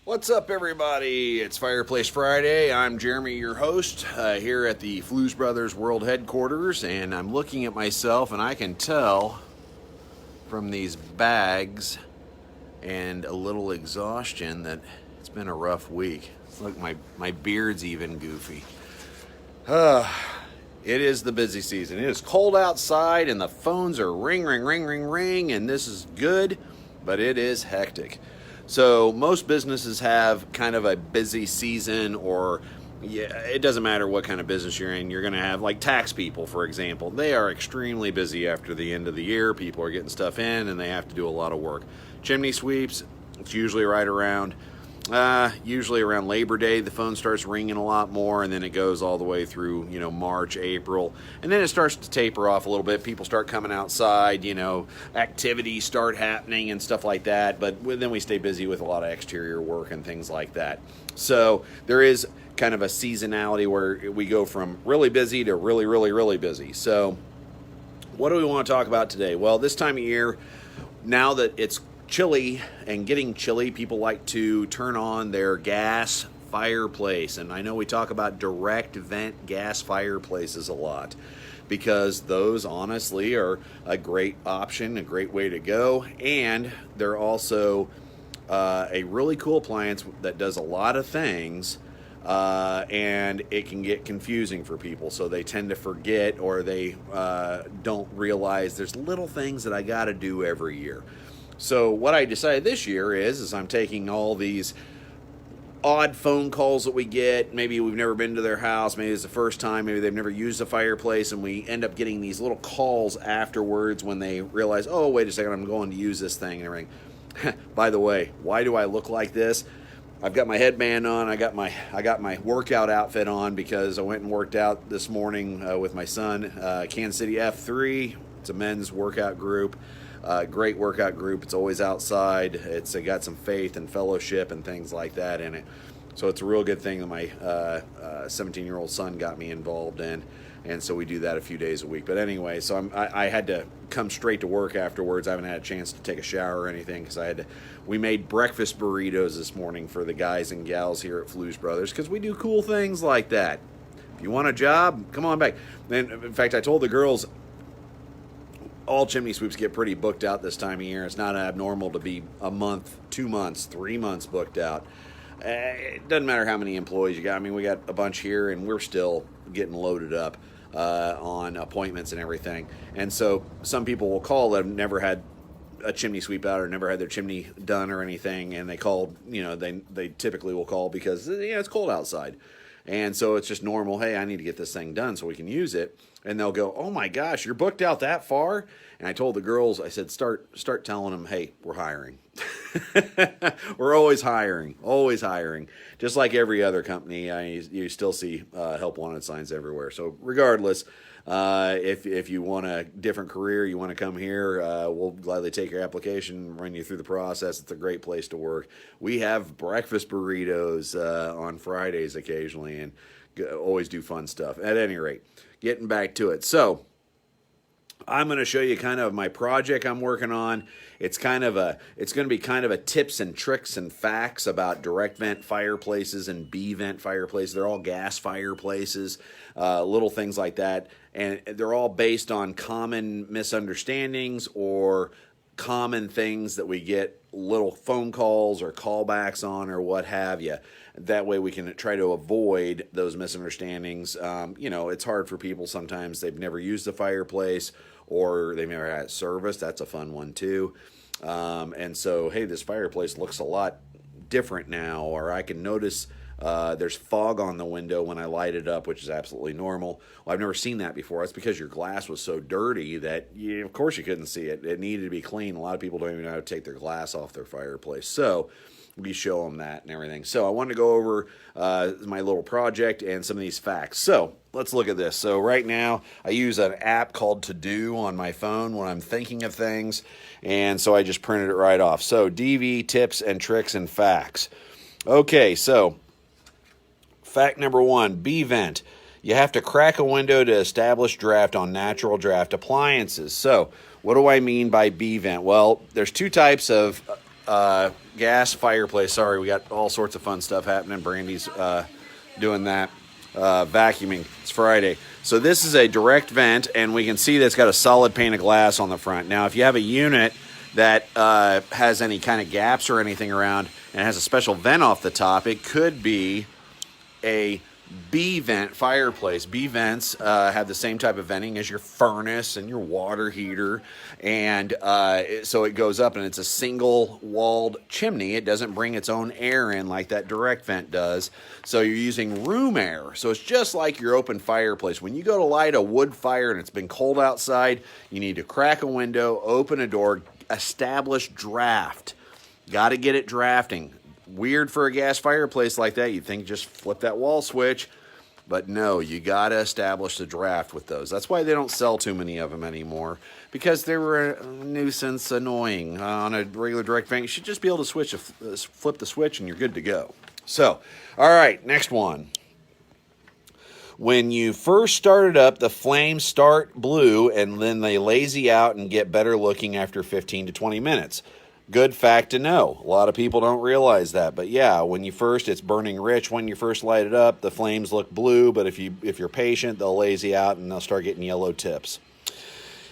What's up, everybody? It's Fireplace Friday. I'm Jeremy, your host, here at the Flues Brothers World Headquarters, and I'm looking at myself, and I can tell from these bags and a little exhaustion that it's been a rough week. It's like my beard's even goofy. It is the busy season. It is cold outside, and the phones are ring, ring, ring, ring, ring, and this is good, but it is hectic. So most businesses have kind of a busy season, or it doesn't matter what kind of business you're in. You're going to have, like, tax people, for example. They are extremely busy after the end of the year. People are getting stuff in, and they have to do a lot of work. Chimney sweeps, it's usually right around Labor Day. The phone starts ringing a lot more, and then it goes all the way through, March, April, and then it starts to taper off a little bit. People start coming outside, activities start happening and stuff like that, but then we stay busy with a lot of exterior work and things like that. So there is kind of a seasonality where we go from really busy to really, really, really busy. So what do we want to talk about today? Well, this time of year, now that it's chilly and getting chilly, people like to turn on their gas fireplace. And I know we talk about direct vent gas fireplaces a lot because those honestly are a great option, a great way to go. And they're also a really cool appliance that does a lot of things. And it can get confusing for people, so they tend to forget, or they don't realize there's little things that I got to do every year. So what I decided this year is I'm taking all these odd phone calls that we get. Maybe we've never been to their house. Maybe it's the first time. Maybe they've never used a fireplace, and we end up getting these little calls afterwards when they realize, oh, wait a second, I'm going to use this thing and everything. By the way, why do I look like this? I've got my headband on. I got my workout outfit on because I went and worked out this morning with my son. Kansas City F3. It's a men's workout group. Great workout group. It's always outside. It's got some faith and fellowship and things like that in it. So it's a real good thing that my 17-year-old son got me involved in. And so we do that a few days a week. But anyway, so I had to come straight to work afterwards. I haven't had a chance to take a shower or anything because we made breakfast burritos this morning for the guys and gals here at Flues Brothers because we do cool things like that. If you want a job, come on back. And in fact, I told the girls, all chimney sweeps get pretty booked out this time of year. It's not abnormal to be a month, 2 months, 3 months booked out. It doesn't matter how many employees you got. I mean, we got a bunch here, and we're still getting loaded up on appointments and everything. And so some people will call that have never had a chimney sweep out or never had their chimney done or anything, and they call, they typically will call because, it's cold outside. And so it's just normal, hey, I need to get this thing done so we can use it. And they'll go, oh my gosh, you're booked out that far? And I told the girls, I said, start telling them, hey, we're hiring. We're always hiring. Just like every other company, you still see help wanted signs everywhere. So regardless, if you want a different career, you want to come here, we'll gladly take your application, run you through the process. It's a great place to work. We have breakfast burritos on Fridays occasionally, and always do fun stuff. At any rate, getting back to it. So I'm going to show you kind of my project I'm working on. It's going to be kind of a tips and tricks and facts about direct vent fireplaces and B-Vent fireplaces. They're all gas fireplaces, little things like that. And they're all based on common misunderstandings or common things that we get little phone calls or callbacks on or what have you. That way we can try to avoid those misunderstandings. It's hard for people sometimes. They've never used a fireplace or they've never had it serviced. That's a fun one too. And so, hey, this fireplace looks a lot different now, or I can notice there's fog on the window when I light it up, which is absolutely normal. Well, I've never seen that before. That's because your glass was so dirty that, of course, you couldn't see it. It needed to be clean. A lot of people don't even know how to take their glass off their fireplace. So we show them that and everything. So I wanted to go over my little project and some of these facts. So let's look at this. So right now I use an app called To Do on my phone when I'm thinking of things. And so I just printed it right off. So DV tips and tricks and facts. Okay, so fact number 1, B-Vent. You have to crack a window to establish draft on natural draft appliances. So what do I mean by B-Vent? Well, there's two types of gas fireplace. Sorry, we got all sorts of fun stuff happening. Brandy's doing that. Vacuuming. It's Friday. So this is a direct vent, and we can see that it's got a solid pane of glass on the front. Now, if you have a unit that has any kind of gaps or anything around and has a special vent off the top, it could be a B-Vent Fireplace. B-Vents have the same type of venting as your furnace and your water heater, and so it goes up, and it's a single-walled chimney. It doesn't bring its own air in like that direct vent does, so you're using room air. So it's just like your open fireplace. When you go to light a wood fire and it's been cold outside, you need to crack a window, open a door, establish draft. Got to get it drafting. Weird for a gas fireplace like that. You'd think just flip that wall switch, but no, you got to establish the draft with those. That's why they don't sell too many of them anymore, because they were a nuisance, annoying. On a regular direct vent, you should just be able to flip the switch and you're good to go. So, all right, next one. When you first start it up, the flames start blue and then they lazy out and get better looking after 15 to 20 minutes. Good fact to know. A lot of people don't realize that. But yeah, it's burning rich. When you first light it up, the flames look blue, but if you're patient, they'll lazy out and they'll start getting yellow tips.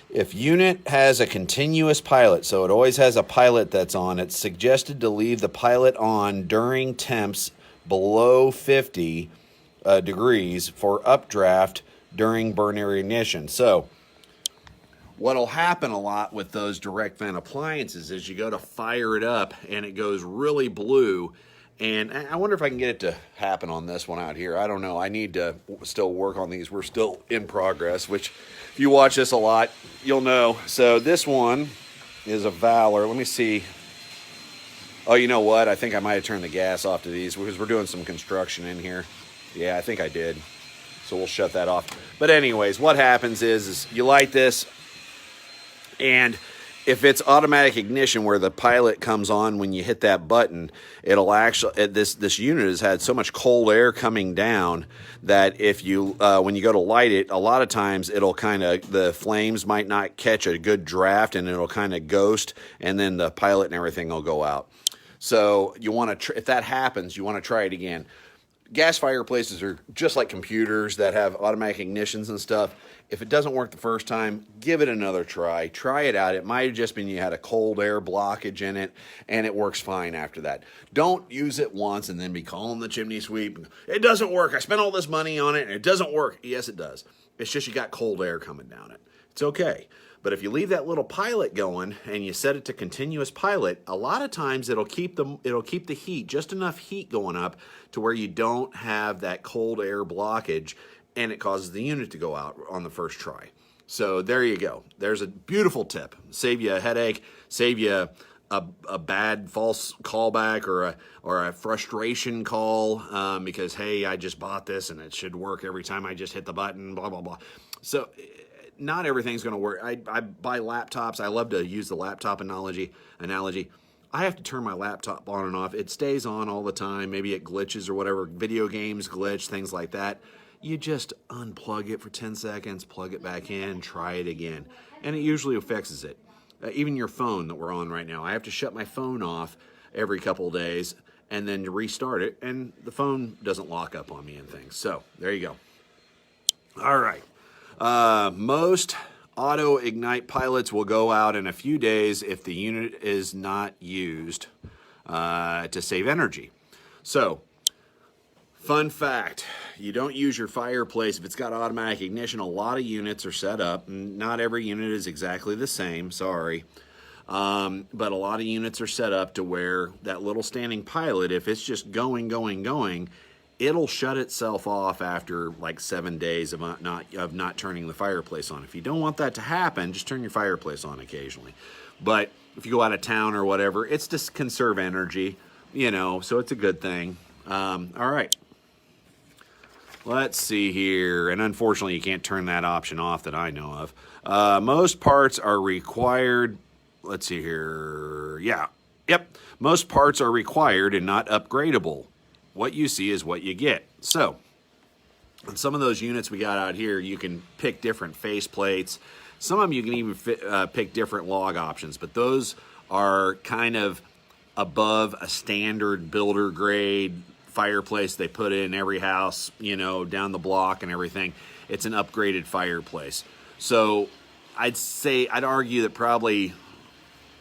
If unit has a continuous pilot, so it always has a pilot that's on, it's suggested to leave the pilot on during temps below 50 degrees for updraft during burn area ignition. So what'll happen a lot with those direct vent appliances is you go to fire it up and it goes really blue. And I wonder if I can get it to happen on this one out here. I don't know. I need to still work on these. We're still in progress, which if you watch this a lot, you'll know. So this one is a Valor. Let me see. Oh, you know what? I think I might have turned the gas off to these because we're doing some construction in here. Yeah, I think I did. So we'll shut that off. But anyways, what happens is you light this, and if it's automatic ignition where the pilot comes on when you hit that button, it'll actually, this unit has had so much cold air coming down that if you when you go to light it, a lot of times it'll the flames might not catch a good draft and it'll kind of ghost, and then the pilot and everything will go out. So you want to, if that happens, you want to try it again. Gas fireplaces are just like computers that have automatic ignitions and stuff. If it doesn't work the first time, give it another try. Try it out. It might have just been you had a cold air blockage in it, and it works fine after that. Don't use it once and then be calling the chimney sweep. It doesn't work. I spent all this money on it, and it doesn't work. Yes, it does. It's just you got cold air coming down it. It's okay. But if you leave that little pilot going and you set it to continuous pilot, a lot of times it'll keep the heat, just enough heat going up to where you don't have that cold air blockage, and it causes the unit to go out on the first try. So there you go. There's a beautiful tip. Save you a headache, save you a bad false callback or a frustration call because, hey, I just bought this and it should work every time I just hit the button, blah, blah, blah. So not everything's going to work. I buy laptops. I love to use the laptop analogy. I have to turn my laptop on and off. It stays on all the time. Maybe it glitches or whatever. Video games glitch, things like that. You just unplug it for 10 seconds, plug it back in, try it again. And it usually fixes it. Even your phone that we're on right now, I have to shut my phone off every couple of days and then restart it, and the phone doesn't lock up on me and things. So there you go. All right. Most auto ignite pilots will go out in a few days if the unit is not used to save energy. So, fun fact, you don't use your fireplace if it's got automatic ignition. A lot of units are set up. Not every unit is exactly the same, sorry. But a lot of units are set up to where that little standing pilot, if it's just going, it'll shut itself off after like 7 days of not turning the fireplace on. If you don't want that to happen, just turn your fireplace on occasionally. But if you go out of town or whatever, it's just conserve energy, so it's a good thing. All right. Let's see here. And unfortunately, you can't turn that option off that I know of. Most parts are required. Let's see here. Yeah. Yep. Most parts are required and not upgradable. What you see is what you get. So, on some of those units we got out here, you can pick different face plates. Some of them you can even pick different log options, but those are kind of above a standard builder grade fireplace they put in every house, down the block and everything. It's an upgraded fireplace. So I'd argue that probably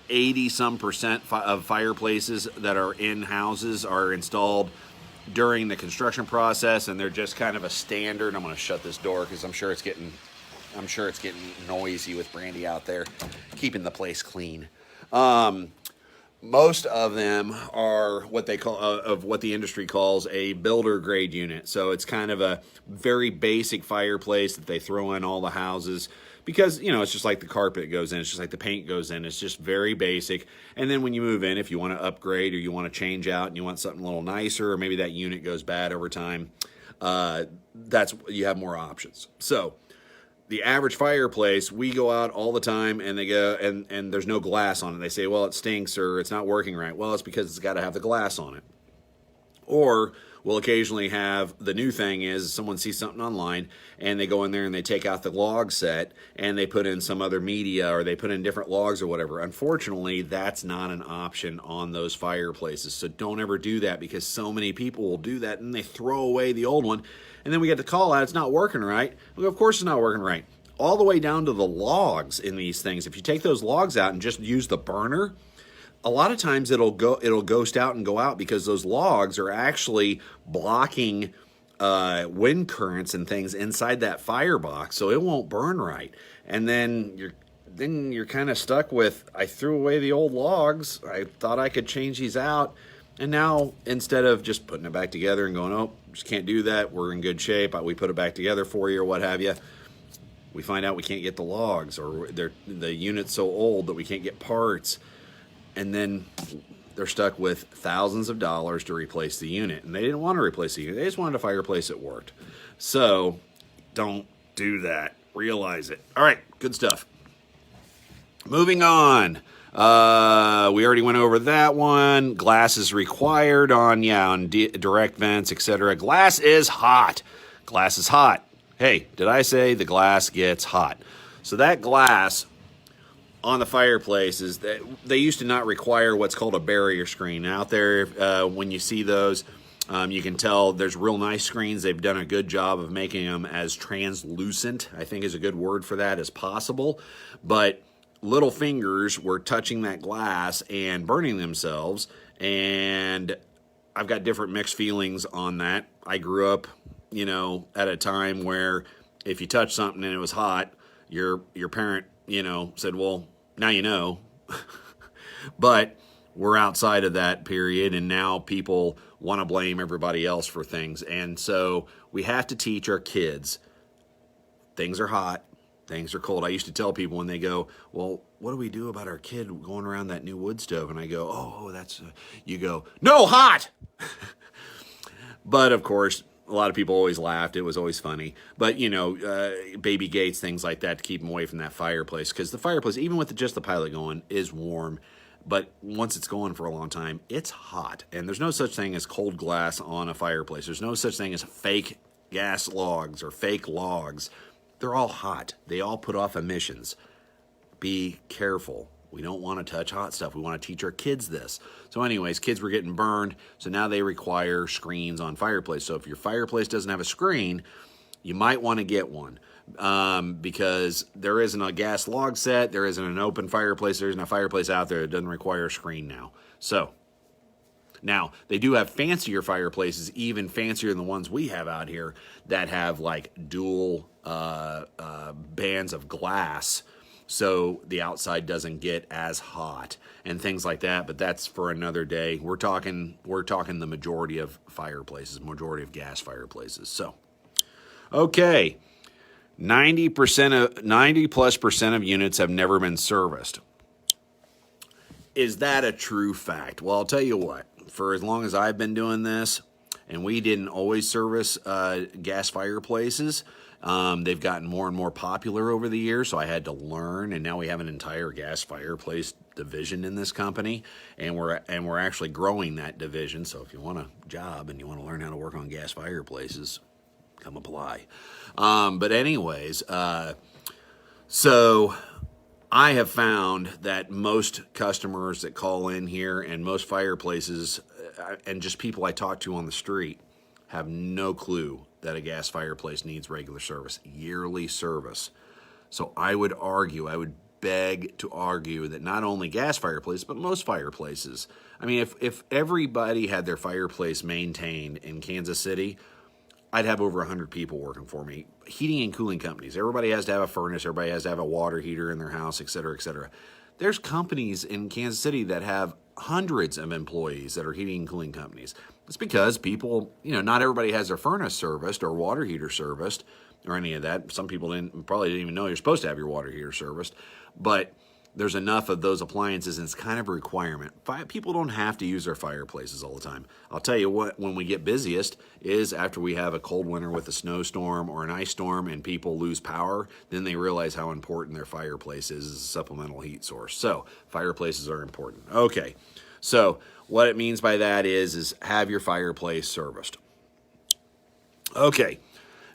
80 some percent of fireplaces that are in houses are installed during the construction process, and they're just kind of a standard. I'm going to shut this door because I'm sure it's getting noisy with Brandy out there keeping the place clean. Most of them are what they call of what the industry calls a builder grade unit. So it's kind of a very basic fireplace that they throw in all the houses because, it's just like the carpet goes in. It's just like the paint goes in. It's just very basic. And then when you move in, if you want to upgrade or you want to change out and you want something a little nicer, or maybe that unit goes bad over time, you have more options. So the average fireplace, we go out all the time and they go and there's no glass on it. They say, well, it stinks or it's not working right. Well, it's because it's got to have the glass on it. Or we'll occasionally have, the new thing is someone sees something online and they go in there and they take out the log set and they put in some other media or they put in different logs or whatever. Unfortunately, that's not an option on those fireplaces. So don't ever do that, because so many people will do that and they throw away the old one. And then we get the call out, it's not working right. Well, of course it's not working right. All the way down to the logs in these things. If you take those logs out and just use the burner, a lot of times it'll ghost out and go out because those logs are actually blocking wind currents and things inside that firebox, so it won't burn right. And then you're kind of stuck with, I threw away the old logs. I thought I could change these out. And now, instead of just putting it back together and going, oh, just can't do that, we're in good shape, we put it back together for you or what have you, we find out we can't get the logs, or the unit's so old that we can't get parts. And then they're stuck with thousands of dollars to replace the unit. And they didn't want to replace the unit. They just wanted a fireplace that worked. So don't do that. Realize it. All right, good stuff. Moving on. We already went over that one. Glass is required on direct vents, etc. Glass is hot. Glass is hot. Hey, did I say the glass gets hot? So that glass on the fireplaces, they used to not require what's called a barrier screen. Out there, when you see those, you can tell there's real nice screens. They've done a good job of making them as translucent, I think is a good word for that, as possible. But little fingers were touching that glass and burning themselves, and I've got different mixed feelings on that. I grew up, at a time where if you touched something and it was hot, your parent, said, well, now you know. But we're outside of that period, and now people want to blame everybody else for things. And so we have to teach our kids, things are hot, things are cold. I used to tell people when they go, well, what do we do about our kid going around that new wood stove? And I go, oh, that's, you go, no, hot. But of course, a lot of people always laughed. It was always funny. But, baby gates, things like that, to keep them away from that fireplace. Because the fireplace, even with just the pilot going, is warm. But once it's going for a long time, it's hot. And there's no such thing as cold glass on a fireplace. There's no such thing as fake gas logs or fake logs. They're all hot. They all put off emissions. Be careful. We don't want to touch hot stuff. We want to teach our kids this. So anyways, kids were getting burned, so now they require screens on fireplace. So if your fireplace doesn't have a screen, you might want to get one, because there isn't a gas log set, there isn't an open fireplace, there isn't a fireplace out there that doesn't require a screen now. So now, they do have fancier fireplaces, even fancier than the ones we have out here, that have like dual bands of glass, so the outside doesn't get as hot and things like that. But that's for another day. We're talking the majority of fireplaces, majority of gas fireplaces. So, okay, 90+ % of units have never been serviced. Is that a true fact? Well, I'll tell you what. For as long as I've been doing this, and we didn't always service gas fireplaces, they've gotten more and more popular over the years, so I had to learn, and now we have an entire gas fireplace division in this company, and we're actually growing that division. So if you want a job and you want to learn how to work on gas fireplaces, come apply. But anyways, so I have found that most customers that call in here and most fireplaces and just people I talk to on the street have no clue that a gas fireplace needs regular service, yearly service. So I would beg to argue that not only gas fireplaces, but most fireplaces. I mean, if everybody had their fireplace maintained in Kansas City, I'd have over 100 people working for me. Heating and cooling companies. Everybody has to have a furnace. Everybody has to have a water heater in their house, et cetera, et cetera. There's companies in Kansas City that have hundreds of employees that are heating and cooling companies. It's because people, not everybody has their furnace serviced or water heater serviced or any of that. Some people probably didn't even know you're supposed to have your water heater serviced. But there's enough of those appliances, and it's kind of a requirement. People don't have to use their fireplaces all the time. I'll tell you what, when we get busiest is after we have a cold winter with a snowstorm or an ice storm and people lose power, then they realize how important their fireplace is as a supplemental heat source. So fireplaces are important. Okay, so what it means by that is have your fireplace serviced. Okay,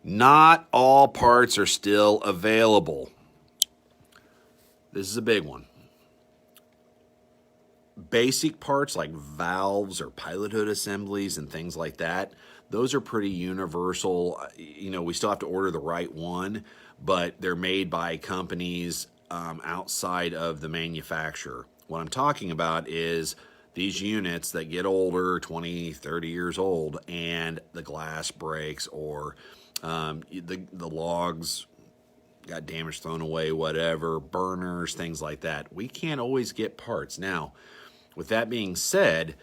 not all parts are still available. This is a big one. Basic parts like valves or pilot hood assemblies and things like that, those are pretty universal. We still have to order the right one, but they're made by companies outside of the manufacturer. What I'm talking about is these units that get older, 20, 30 years old, and the glass breaks or the logs got damaged, thrown away, whatever, burners, things like that. We can't always get parts. Now, with that being said,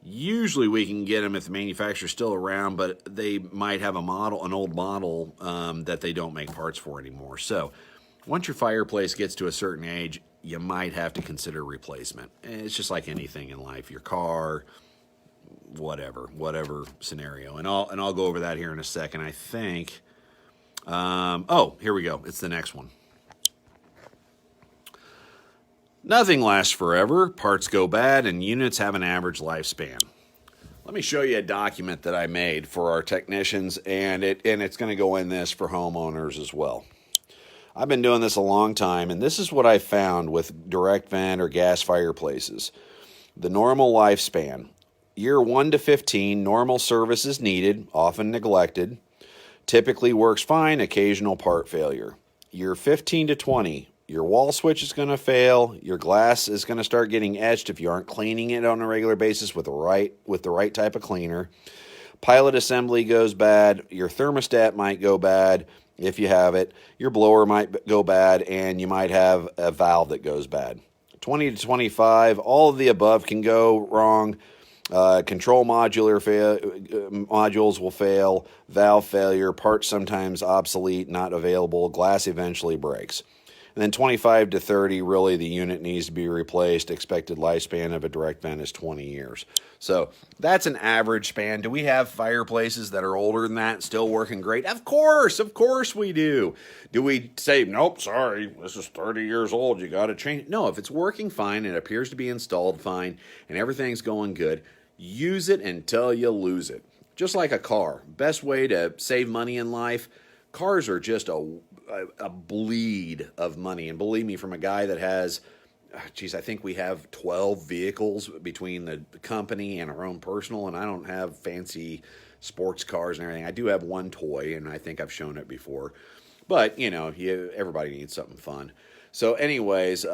usually we can get them if the manufacturer's still around, but they might have an old model that they don't make parts for anymore. So once your fireplace gets to a certain age, you might have to consider replacement. It's just like anything in life, your car, whatever scenario. And I'll go over that here in a second. I think here we go. It's the next one. Nothing lasts forever. Parts go bad, and units have an average lifespan. Let me show you a document that I made for our technicians, and it's going to go in this for homeowners as well. I've been doing this a long time, and this is what I found with direct vent or gas fireplaces. The normal lifespan. Year 1 to 15, normal service is needed, often neglected. Typically works fine, occasional part failure. Year 15 to 20, your wall switch is going to fail. Your glass is going to start getting etched if you aren't cleaning it on a regular basis with the right type of cleaner. Pilot assembly goes bad. Your thermostat might go bad if you have it. Your blower might go bad, and you might have a valve that goes bad. 20 to 25, all of the above can go wrong. Control modules will fail, valve failure, parts sometimes obsolete, not available, glass eventually breaks. And then 25 to 30, really the unit needs to be replaced. Expected lifespan of a direct vent is 20 years. So that's an average span. Do we have fireplaces that are older than that, still working great? Of course we do. Do we say, nope, sorry, this is 30 years old, you got to change it? No, if it's working fine, it appears to be installed fine, and everything's going good, use it until you lose it. Just like a car. Best way to save money in life, cars are just a bleed of money. And believe me, from a guy that has, I think we have 12 vehicles between the company and our own personal, and I don't have fancy sports cars and everything. I do have one toy, and I think I've shown it before. But, everybody needs something fun. So anyways,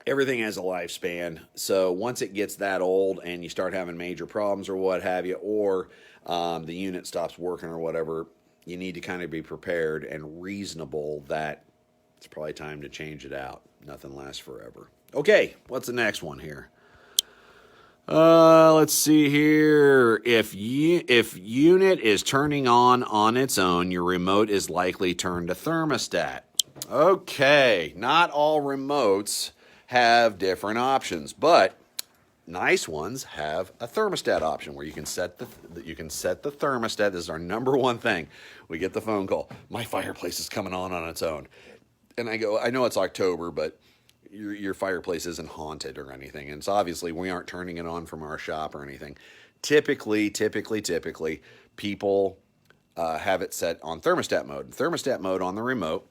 everything has a lifespan. So once it gets that old and you start having major problems or what have you, or the unit stops working or whatever, you need to kind of be prepared and reasonable that it's probably time to change it out. Nothing lasts forever. Okay, what's the next one here? Let's see here. If unit is turning on its own, your remote is likely turned to thermostat. Okay, not all remotes have different options, but nice ones have a thermostat option where you can set the thermostat. This is our number one thing. We get the phone call, my fireplace is coming on its own. And I go, I know it's October, but your fireplace isn't haunted or anything. And so obviously we aren't turning it on from our shop or anything. Typically, people have it set on thermostat mode. Thermostat mode on the remote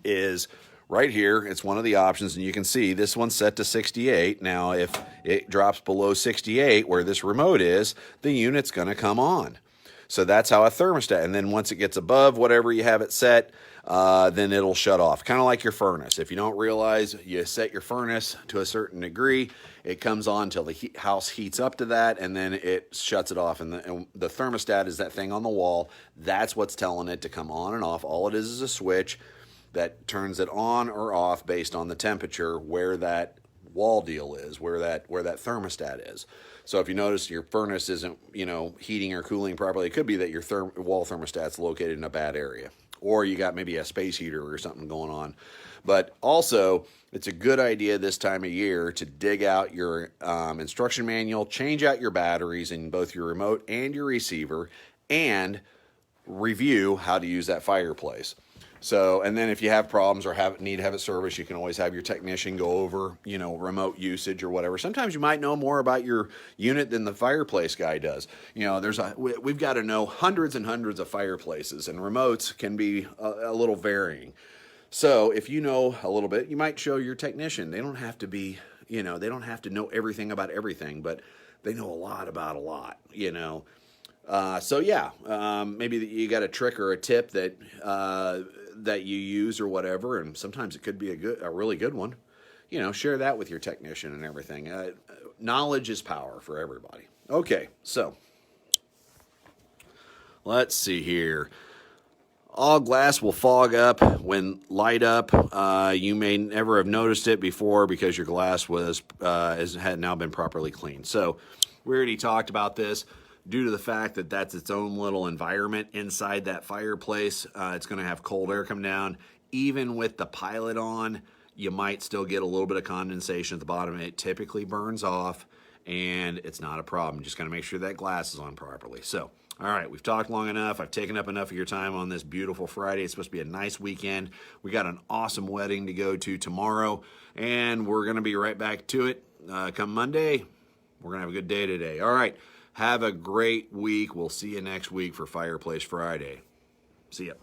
is right here, it's one of the options, and you can see this one's set to 68. Now, if it drops below 68, where this remote is, the unit's going to come on. So that's how a thermostat, and then once it gets above whatever you have it set, then it'll shut off. Kind of like your furnace. If you don't realize you set your furnace to a certain degree, it comes on till the house heats up to that, and then it shuts it off. And the thermostat is that thing on the wall. That's what's telling it to come on and off. All it is a switch that turns it on or off based on the temperature where that wall deal is, where that thermostat is. So if you notice your furnace isn't, heating or cooling properly, it could be that your wall thermostat's located in a bad area, or you got maybe a space heater or something going on. But also, it's a good idea this time of year to dig out your instruction manual, change out your batteries in both your remote and your receiver, and review how to use that fireplace. So, and then if you have problems or need to have it serviced, you can always have your technician go over, remote usage or whatever. Sometimes you might know more about your unit than the fireplace guy does. We've got to know hundreds and hundreds of fireplaces, and remotes can be a little varying. So if you know a little bit, you might show your technician. They don't have to be, they don't have to know everything about everything, but they know a lot about a lot, maybe you got a trick or a tip that you use or whatever, and sometimes it could be a really good one. Share that with your technician and everything. Knowledge is power for everybody. Okay, so let's see here. All glass will fog up when light up. You may never have noticed it before because your glass had now been properly cleaned. So we already talked about this. Due to the fact that that's its own little environment inside that fireplace, it's going to have cold air come down. Even with the pilot on, you might still get a little bit of condensation at the bottom. It typically burns off, and it's not a problem. Just got to make sure that glass is on properly. So, all right, we've talked long enough. I've taken up enough of your time on this beautiful Friday. It's supposed to be a nice weekend. We got an awesome wedding to go to tomorrow, and we're going to be right back to it come Monday. We're going to have a good day today. All right. Have a great week. We'll see you next week for Fireplace Friday. See ya.